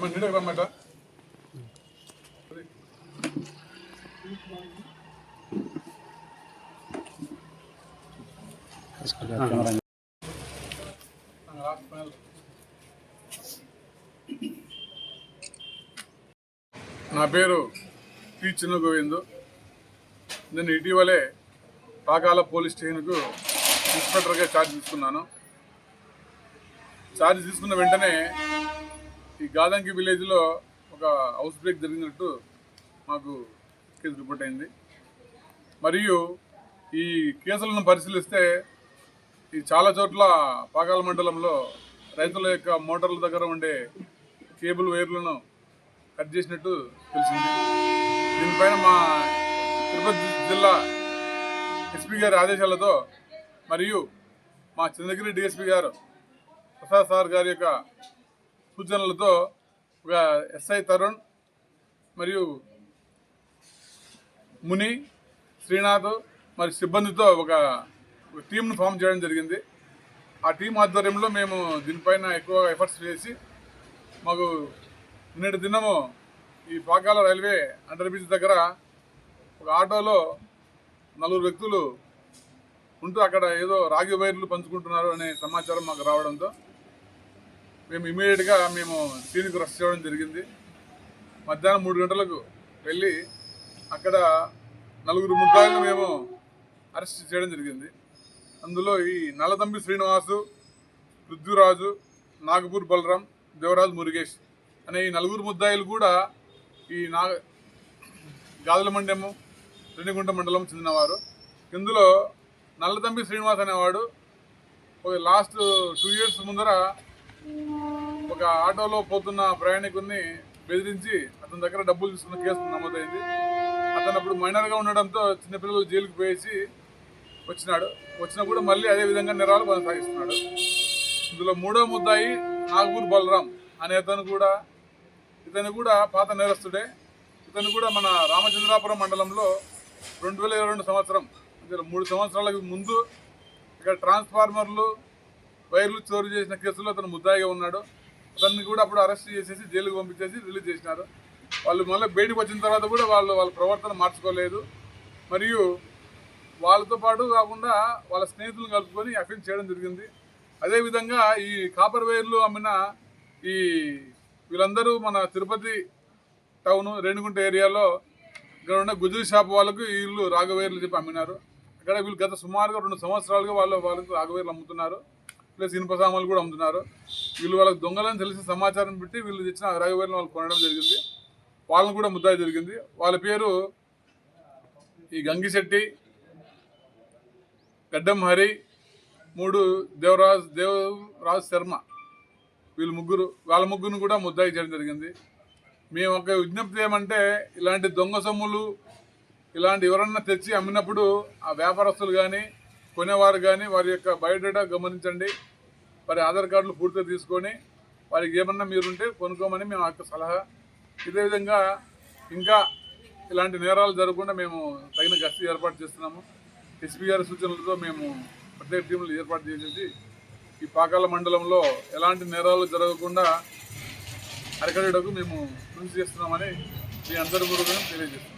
రమ్మట నా పేరు పి చిన్న గోవిందు. నేను ఇటీవలే పాకాల పోలీస్ స్టేషన్కు ఇన్స్పెక్టర్గా ఛార్జ్ తీసుకున్నాను. ఛార్జ్ తీసుకున్న వెంటనే ఈ గాదంకి విలేజ్లో ఒక హౌస్ బ్రేక్ జరిగినట్టు మాకు కేసు రిపోర్ట్ అయింది. మరియు ఈ కేసులను పరిశీలిస్తే ఈ చాలా చోట్ల పాకాల మండలంలో రైతుల యొక్క మోటార్ల దగ్గర ఉండే కేబుల్ వైర్లను కట్ చేసినట్టు తెలిసింది. దీనిపైన మా తిరుపతి జిల్లా ఎస్పీ గారి ఆదేశాలతో మరియు మా చంద్రగిరి డిఎస్పీ గారు ప్రసాద్ సార్ గారి యొక్క సూచనలతో ఒక ఎస్ఐ తరుణ్ మరియు ముని శ్రీనాథ్ మరి సిబ్బందితో ఒక టీంను ఫామ్ చేయడం జరిగింది. ఆ టీం ఆధ్వర్యంలో మేము దీనిపైన ఎక్కువ ఎఫర్ట్స్ చేసి మాకు నిన్నటి దినము ఈ పాకాల రైల్వే అండర్ బ్రిడ్జ్ దగ్గర ఒక ఆటోలో 4 వ్యక్తులు ఉంటూ అక్కడ ఏదో రాగి వైర్లు పంచుకుంటున్నారు అనే సమాచారం మాకు రావడంతో మేము ఇమీడియట్గా సీన్కు రష్ చేయడం జరిగింది. మధ్యాహ్నం 3 గంటలకు వెళ్ళి అక్కడ 4 ముద్దాయిలను మేము అరెస్ట్ చేయడం జరిగింది. అందులో ఈ నల్లతంబి శ్రీనివాసు, పృథ్వీరాజు, నాగపూర్ బలరాం, దేవరాజు మురుగేష్ అనే ఈ 4 ముద్దాయిలు కూడా ఈ గాజుల మండెము రేణిగుంట మండలం చెందినవారు. ఇందులో నల్లతంబి శ్రీనివాస్ అనేవాడు లాస్ట్ 2 years ముందర ఒక ఆటోలో పోతున్న ప్రయాణికుడిని బెదిరించి అతని దగ్గర డబ్బులు తీసుకున్న కేసు నమోదైంది. అతను అప్పుడు మైనర్గా ఉండడంతో చిన్నపిల్లలు జైలుకి పోయేసి వచ్చినా కూడా మళ్ళీ అదే విధంగా నేరాలు కొనసాగిస్తున్నాడు. ఇందులో 3వ ముద్దాయి నాగపూర్ బలరాం అనే ఇతను కూడా పాత నేరస్తుడే. ఇతను కూడా మన రామచంద్రాపురం మండలంలో 2022 సంవత్సరం 3 సంవత్సరాలకు ముందు ఇక్కడ ట్రాన్స్ఫార్మర్లు వైర్లు చోరీ చేసిన కేసులో అతను ముద్దాయిగా ఉన్నాడు. అతన్ని కూడా అప్పుడు అరెస్ట్ చేసేసి జైలుకు పంపించేసి రిలీజ్ చేసినారు. వాళ్ళు మళ్ళీ బయటకు వచ్చిన తర్వాత కూడా వాళ్ళ ప్రవర్తన మార్చుకోలేదు. మరియు వాళ్ళతో పాటు కాకుండా వాళ్ళ స్నేహితులను కలుపుకొని అఫెన్స్ చేయడం జరిగింది. అదేవిధంగా ఈ కాపర్ వైర్లు అమ్మిన వీళ్ళందరూ మన తిరుపతి టౌన్ రేణిగుంట ఏరియాలో ఇక్కడ ఉన్న గుజరీ షాప్ వాళ్ళకు వీళ్ళు రాగవైర్లు చెప్పి అమ్మినారు. అక్కడ వీళ్ళు గత సుమారుగా 2 సంవత్సరాలుగా వాళ్ళకు రాగవైర్లు అమ్ముతున్నారు. ప్లస్ ఇనుప సామాన్లు కూడా అమ్ముతున్నారు. వీళ్ళు వాళ్ళకి దొంగలని తెలిసిన సమాచారం పెట్టి వీళ్ళు తెచ్చిన రాగవైర్లు వాళ్ళు కొనడం జరిగింది. వాళ్ళని కూడా ముద్దాయి జరిగింది. వాళ్ళ పేరు ఈ గంగిశెట్టి, గడ్డం హరి, 3 దేవరాజ్ శర్మ, వాళ్ళ ముగ్గురు కూడా ముద్దాయి చేయడం జరిగింది. మేము ఒక విజ్ఞప్తి ఏమంటే ఇలాంటి దొంగ సొమ్ములు ఇలాంటి ఎవరన్నా తెచ్చి అమ్మినప్పుడు ఆ వ్యాపారస్తులు కానీ కొనేవారు కానీ వారి యొక్క బయోడేటా గమనించండి. వారి ఆధార్ కార్డులు పూర్తిగా తీసుకొని వారికి ఏమన్నా మీరుంటే కొనుక్కోమని మేము ఆ సలహా. ఇదే విధంగా ఇంకా ఇలాంటి నేరాలు జరగకుండా మేము తగిన గస్తీ ఏర్పాటు చేస్తున్నాము. ఎస్పీ గారి సూచనలతో మేము ప్రత్యేక టీంలు ఏర్పాటు చేసేసి ఈ పాకాల మండలంలో ఎలాంటి నేరాలు జరగకుండా అరికట్టేటకు మేము కృషి చేస్తున్నామని మీ అందరి గురించి తెలియజేస్తున్నాం.